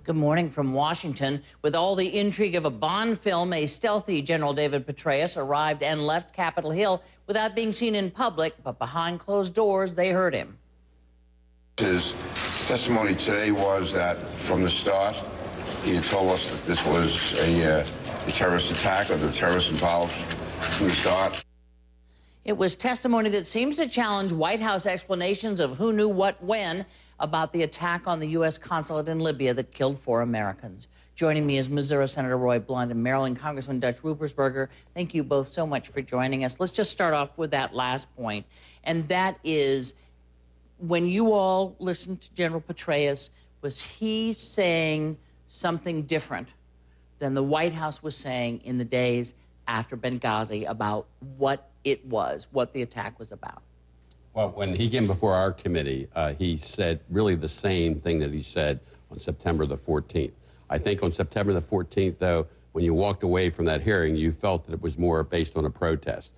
Good morning from Washington. With all the intrigue of a Bond film, a stealthy General David Petraeus arrived and left Capitol Hill without being seen in public, but behind closed doors, they heard him. His testimony today was that from the start, he had told us that this was a terrorist attack, or the terrorists involved from the start. It was testimony that seems to challenge White House explanations of who knew what when about the attack on the U.S. consulate in Libya that killed 4 Americans. Joining me is Missouri Senator Roy Blunt and Maryland Congressman Dutch Ruppersberger. Thank you both so much for joining us. Let's just start off with that last point, and that is, when you all listened to General Petraeus, was he saying something different than the White House was saying in the days after Benghazi about what it was, what the attack was about? Well, when he came before our committee, he said really the same thing that he said on September the 14th. I think on September the 14th, though, when you walked away from that hearing, you felt that it was more based on a protest.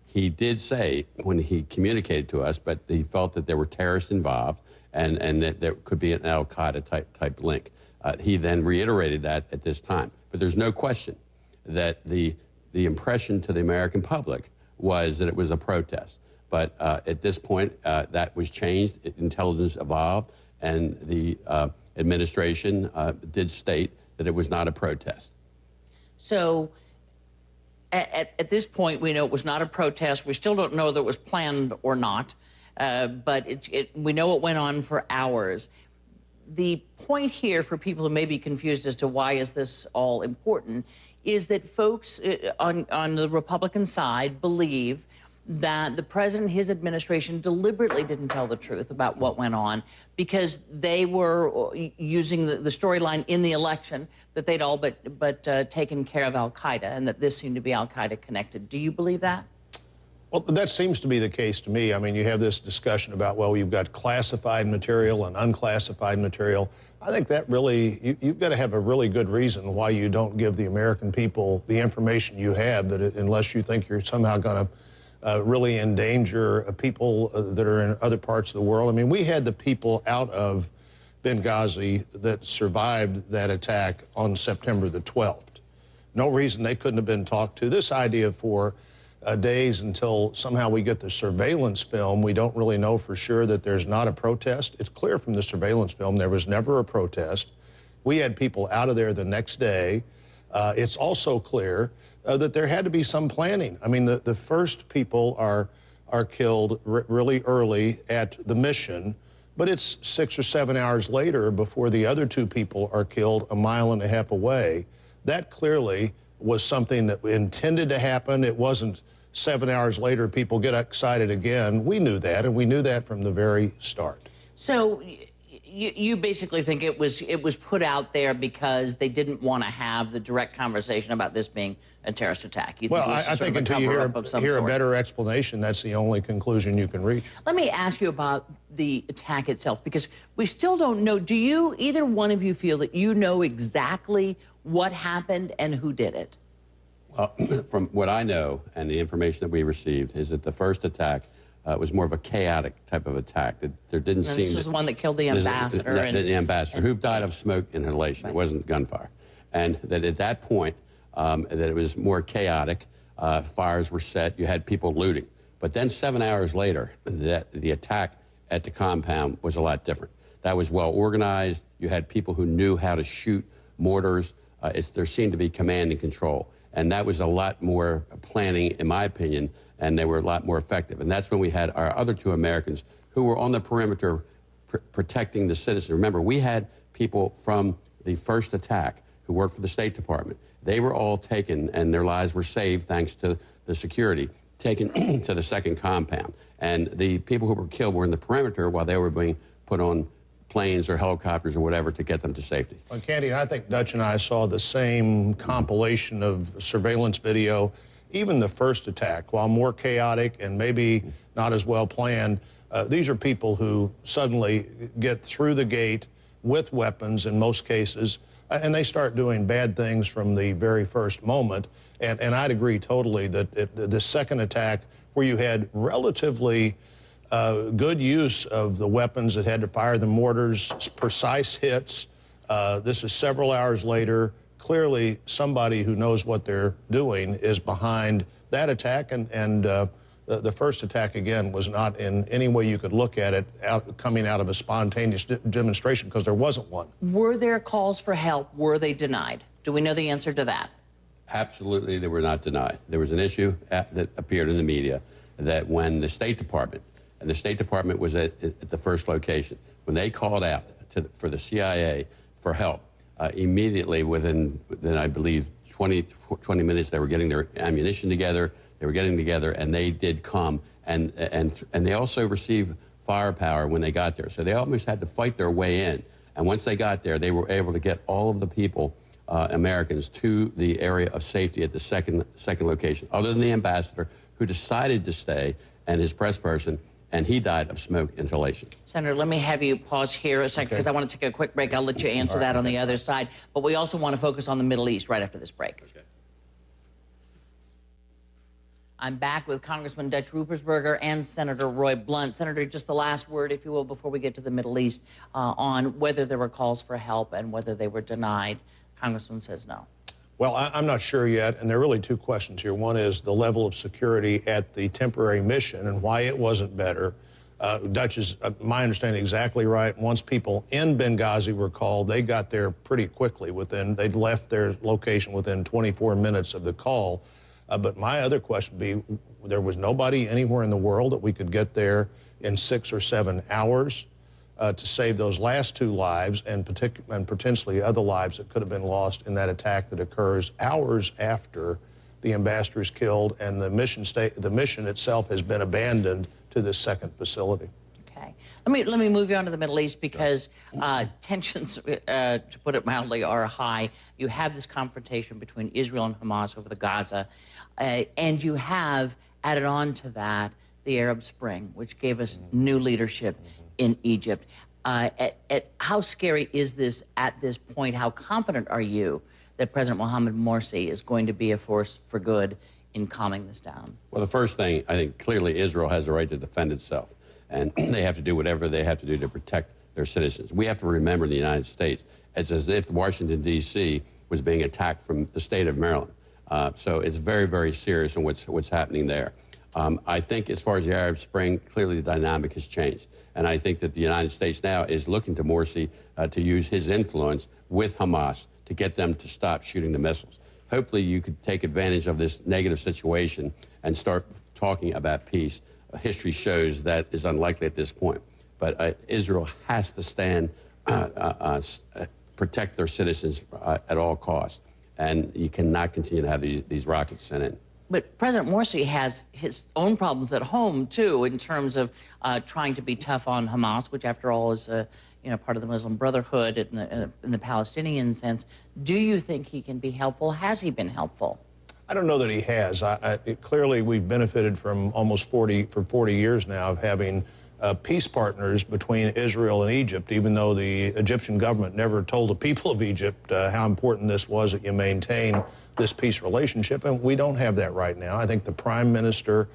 He did say, when he communicated to us, but he felt that there were terrorists involved and that there could be an al-Qaeda type link. He then reiterated that at this time. But there's no question that the impression to the American public was that it was a protest. But at this point, that was changed. Intelligence evolved, and the administration did state that it was not a protest. So at this point, we know it was not a protest. We still don't know that it was planned or not, but we know it went on for hours. The point here, for people who may be confused as to why is this all important, is that folks on the Republican side believe that the president and his administration deliberately didn't tell the truth about what went on because they were using the storyline in the election that they'd all but taken care of al-Qaeda, and that this seemed to be al-Qaeda connected. Do you believe that? Well, that seems to be the case to me. I mean, you have this discussion about, well, you've got classified material and unclassified material. I think that really, you've got to have a really good reason why you don't give the American people the information you have, unless you think you're somehow going to really endanger people that are in other parts of the world. I mean, we had the people out of Benghazi that survived that attack on September the 12th. No reason they couldn't have been talked to. This idea for days until somehow we get the surveillance film, we don't really know for sure that there's not a protest. It's clear from the surveillance film there was never a protest. We had people out of there the next day. It's also clear that there had to be some planning. I mean, the first people are killed really early at the mission, but it's 6 or 7 hours later before the other 2 people are killed a mile and a half away. That clearly was something that intended to happen. It wasn't 7 hours later people get excited again. We knew that, and we knew that from the very start. So you basically think it was put out there because they didn't want to have the direct conversation about this being a terrorist attack? You think I think until you hear a better explanation, that's the only conclusion you can reach. Let me ask you about the attack itself, because we still don't know. Do you, either one of you, feel that you know exactly what happened and who did it? Well, from what I know and the information that we received is that the first attack was more of a chaotic type of attack. There didn't seem. This is the one that killed the ambassador. The ambassador, who died of smoke inhalation. Right. It wasn't gunfire. And that at that point, that it was more chaotic. Fires were set. You had people looting. But then 7 hours later, the attack at the compound was a lot different. That was well organized. You had people who knew how to shoot mortars. There seemed to be command and control. And that was a lot more planning, in my opinion, and they were a lot more effective. And that's when we had our other 2 Americans who were on the perimeter protecting the citizens. Remember, we had people from the first attack who worked for the State Department. They were all taken, and their lives were saved thanks to the security, taken to the second compound. And the people who were killed were in the perimeter while they were being put on planes or helicopters or whatever to get them to safety. Well, Candy, I think Dutch and I saw the same compilation of surveillance video. Even the first attack, while more chaotic and maybe not as well planned, these are people who suddenly get through the gate with weapons in most cases, and they start doing bad things from the very first moment. And I'd agree totally that the second attack, where you had relatively good use of the weapons that had to fire the mortars, precise hits, This is several hours later. Clearly, somebody who knows what they're doing is behind that attack, and the first attack, again, was not in any way you could look at it coming out of a spontaneous demonstration, because there wasn't one. Were there calls for help? Were they denied? Do we know the answer to that? Absolutely, they were not denied. There was an issue that appeared in the media that when the State Department, and the State Department was at the first location, when they called out for the CIA for help, immediately within, I believe, 20 minutes, they were getting their ammunition together, they were getting together, and they did come, and they also received firepower when they got there. So they almost had to fight their way in. And once they got there, they were able to get all of the people, Americans, to the area of safety at the second location, other than the ambassador, who decided to stay, and his press person, and he died of smoke inhalation. Senator, let me have you pause here a second, because I want to take a quick break. I'll let you answer that on the other side. But we also want to focus on the Middle East right after this break. Okay. I'm back with Congressman Dutch Ruppersberger and Senator Roy Blunt. Senator, just the last word, if you will, before we get to the Middle East, on whether there were calls for help and whether they were denied. Congressman says no. Well, I'm not sure yet, and there are really two questions here. One is the level of security at the temporary mission and why it wasn't better. Dutch is, my understanding, exactly right. Once people in Benghazi were called, they got there pretty quickly. They'd left their location within 24 minutes of the call. But my other question would be, there was nobody anywhere in the world that we could get there in 6 or 7 hours to save those last 2 lives and potentially other lives that could have been lost in that attack that occurs hours after the ambassador is killed and the mission itself has been abandoned to this second facility. Okay. Let me move you on to the Middle East, because tensions, to put it mildly, are high. You have this confrontation between Israel and Hamas over the Gaza, and you have added on to that the Arab Spring, which gave us new leadership in Egypt. How scary is this at this point? How confident are you that President Mohamed Morsi is going to be a force for good in calming this down? Well, the first thing, I think clearly Israel has the right to defend itself, and they have to do whatever they have to do to protect their citizens. We have to remember in the United States, it's as if Washington, D.C. was being attacked from the state of Maryland. So it's very, very serious in what's happening there. I think as far as the Arab Spring, clearly the dynamic has changed. And I think that the United States now is looking to Morsi to use his influence with Hamas to get them to stop shooting the missiles. Hopefully you could take advantage of this negative situation and start talking about peace. History shows that is unlikely at this point. But Israel has to stand, protect their citizens at all costs. And you cannot continue to have these rockets sent in. But President Morsi has his own problems at home, too, in terms of trying to be tough on Hamas, which, after all, is part of the Muslim Brotherhood in the Palestinian sense. Do you think he can be helpful? Has he been helpful? I don't know that he has. Clearly, we've benefited from almost 40 years now of having peace partners between Israel and Egypt, even though the Egyptian government never told the people of Egypt how important this was that you maintain this peace relationship, and we don't have that right now. I think the Prime Minister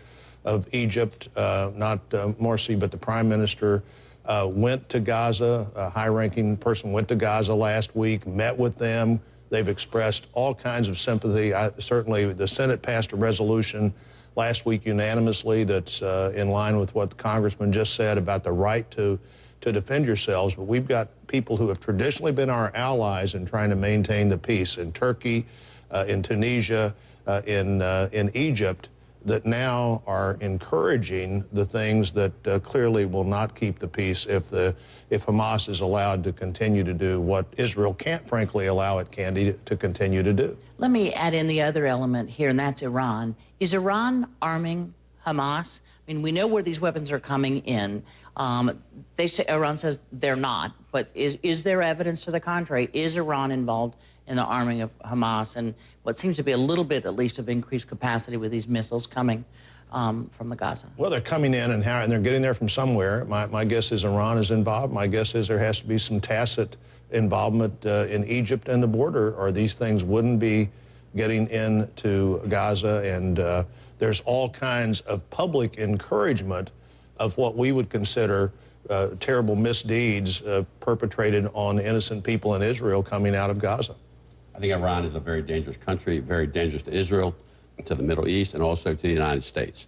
of Egypt, not Morsi, but the Prime Minister, went to Gaza. A high-ranking person went to Gaza last week, met with them. They've expressed all kinds of sympathy. Certainly, the Senate passed a resolution last week unanimously that's in line with what the Congressman just said about the right to defend yourselves. But we've got people who have traditionally been our allies in trying to maintain the peace in Turkey, in Tunisia, in Egypt, that now are encouraging the things that clearly will not keep the peace if Hamas is allowed to continue to do what Israel can't, frankly, allow it to continue to do. Let me add in the other element here, and that's Iran. Is Iran arming Hamas? I mean, we know where these weapons are coming in. They say, Iran says they're not, but is there evidence to the contrary? Is Iran involved in the arming of Hamas and what seems to be a little bit, at least, of increased capacity with these missiles coming from the Gaza? Well, they're coming in and they're getting there from somewhere. My guess is Iran is involved. My guess is there has to be some tacit involvement in Egypt and the border, or these things wouldn't be getting into Gaza. And there's all kinds of public encouragement of what we would consider terrible misdeeds perpetrated on innocent people in Israel coming out of Gaza. I think Iran is a very dangerous country, very dangerous to Israel, to the Middle East, and also to the United States.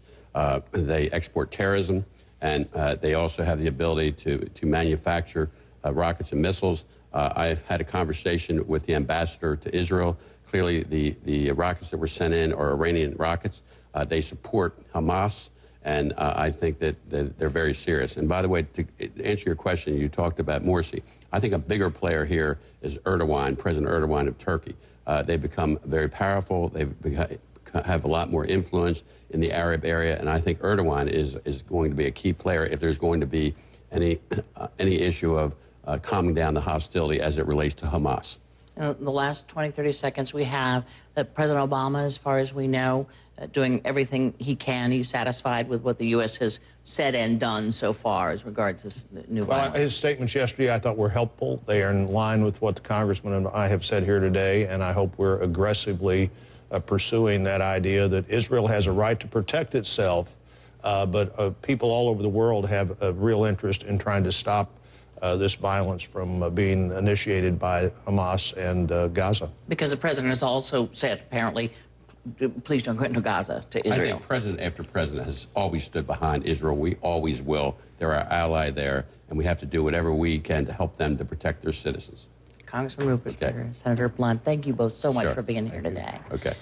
They export terrorism, and they also have the ability to manufacture rockets and missiles. I've had a conversation with the ambassador to Israel. Clearly, the rockets that were sent in are Iranian rockets. They support Hamas, and I think that they're very serious. And by the way, to answer your question, you talked about Morsi. I think a bigger player here is Erdogan, President Erdogan of Turkey. They've become very powerful. They've have a lot more influence in the Arab area, and I think Erdogan is going to be a key player if there's going to be any issue of calming down the hostility as it relates to Hamas. In the last 20, 30 seconds we have, President Obama, as far as we know, doing everything he can. He's satisfied with what the U.S. has said and done so far as regards this new violence. His statements yesterday I thought were helpful. They are in line with what the Congressman and I have said here today, and I hope we're aggressively pursuing that idea that Israel has a right to protect itself, but people all over the world have a real interest in trying to stop this violence from being initiated by Hamas and Gaza. Because the president has also said, apparently, please don't go into Gaza, to Israel. I think president after president has always stood behind Israel. We always will. They're our ally there, and we have to do whatever we can to help them to protect their citizens. Congressman Rupert, Senator Blunt, thank you both so much Sure. for being here today. Okay.